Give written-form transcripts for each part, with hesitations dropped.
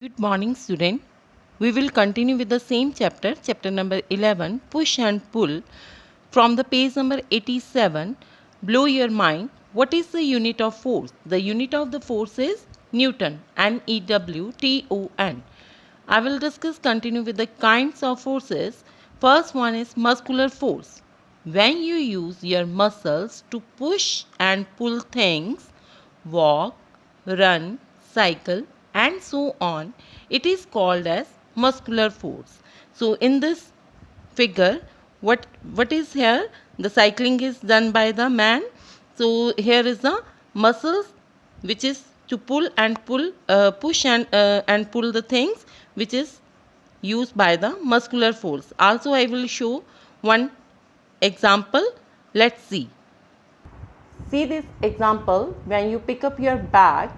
Good morning, student. We will continue with the same chapter, chapter number 11, Push and Pull. From the page number 87, blow your mind. What is the unit of force? The unit of the force is Newton, Newton. I will continue with the kinds of forces. First one is muscular force. When you use your muscles to push and pull things, walk, run, cycle, and so on, it is called as muscular force. So in this figure, what is here? The cycling is done by the man. So here is the muscles which is to push and pull the things, which is used by the muscular force. Also I will show one example. Let's see. See this example when you pick up your bag.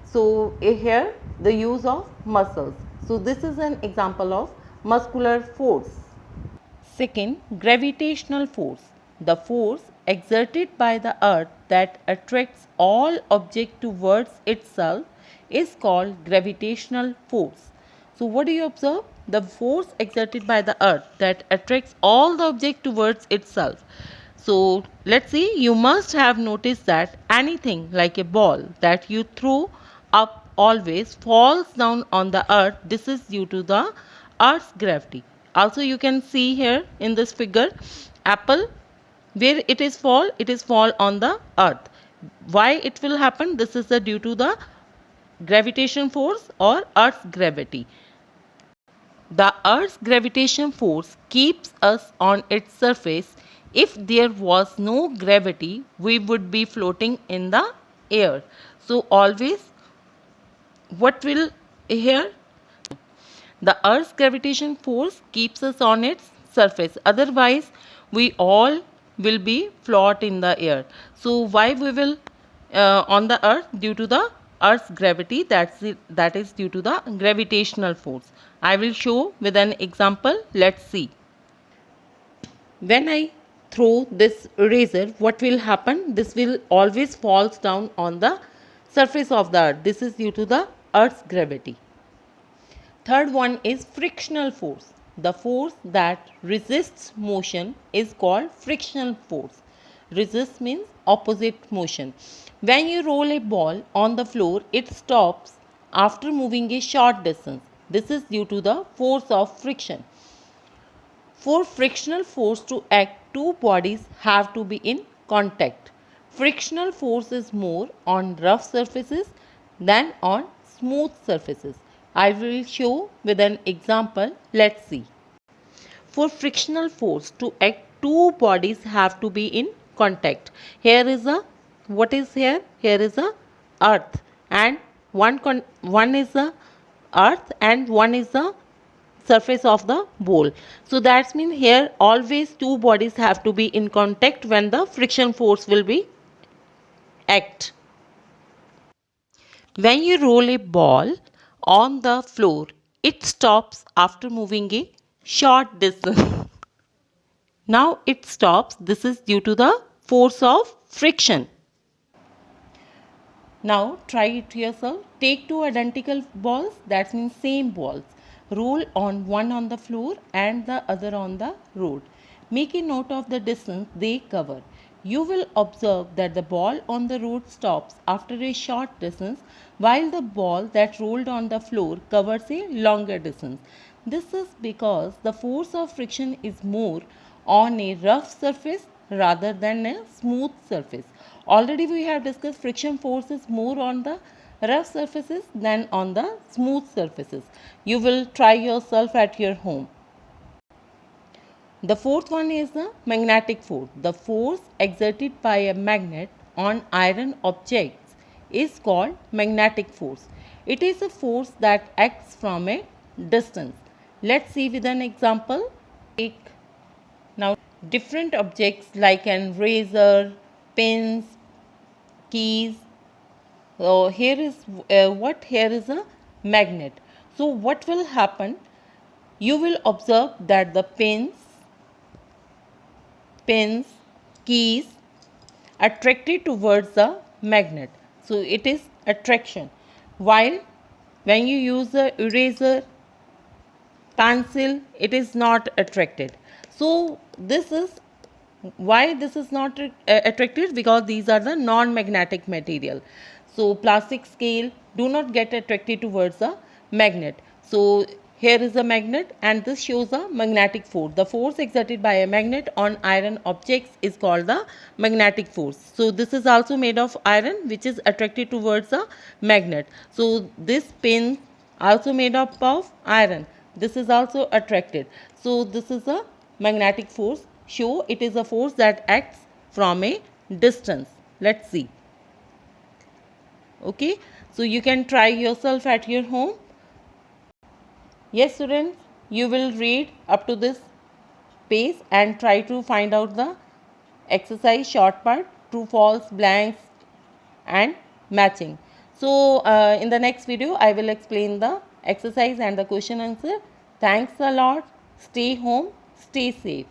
So here the use of muscles. So this is an example of muscular force. Second, gravitational force. The force exerted by the earth that attracts all objects towards itself is called gravitational force. So what do you observe? The force exerted by the earth that attracts all the object towards itself. So let's see, you must have noticed that anything like a ball that you throw up always falls down on the earth. This is due to the earth's gravity. Also you can see here in this figure, apple, where it is fall on the earth. Why it will happen? This is due to the gravitation force or earth's gravity. The Earth's gravitation force keeps us on its surface. If there was no gravity, we would be floating in the air. So always what will here? The Earth's gravitation force keeps us on its surface. Otherwise, we all will be float in the air. So why we will on the earth? Due to the earth's gravity, that is due to the gravitational force. I will show with an example. Let's see. When I throw this eraser, what will happen? This will always falls down on the surface of the earth. This is due to the earth's gravity. Third one is frictional force. The force that resists motion is called frictional force. Resist means opposite motion. When you roll a ball on the floor, it stops after moving a short distance. This is due to the force of friction. For frictional force to act, two bodies have to be in contact. Frictional force is more on rough surfaces than on smooth surfaces. I will show with an example. Let's see. For frictional force to act, two bodies have to be in contact. Here is a, what is here? Here is a earth, and one is the earth and one is the surface of the bowl. So that means here always two bodies have to be in contact when the friction force will be act. When you roll a ball on the floor, it stops after moving a short distance. Now it stops. This is due to the force of friction. Now try it yourself. Take two identical balls, that means same balls. Roll one on the floor and the other on the road. Make a note of the distance they cover. You will observe that the ball on the road stops after a short distance, while the ball that rolled on the floor covers a longer distance. This is because the force of friction is more on a rough surface rather than a smooth surface. Already we have discussed friction force is more on the rough surfaces than on the smooth surfaces. You will try yourself at your home. The fourth one is the magnetic force. The force exerted by a magnet on iron objects is called magnetic force. It is a force that acts from a distance. Let's see with an example. Take now different objects like an razor, pins, keys. So here is here is a magnet. So what will happen? You will observe that the pins, keys attracted towards the magnet. So it is attraction. While When you use the eraser, pencil, it is not attracted. So this is why this is not attracted, because these are the non-magnetic material. So plastic scale do not get attracted towards a magnet. So here is a magnet and this shows a magnetic force. The force exerted by a magnet on iron objects is called the magnetic force. So this is also made of iron which is attracted towards a magnet. So this pin also made up of iron, this is also attracted. So this is a magnetic force. Show it is a force that acts from a distance. Let's see. Okay, so you can try yourself at your home. Yes students, you will read up to this page and try to find out the exercise short part, true, false, blanks and matching. So in the next video I will explain the exercise and the question answer. Thanks a lot. Stay home, stay safe.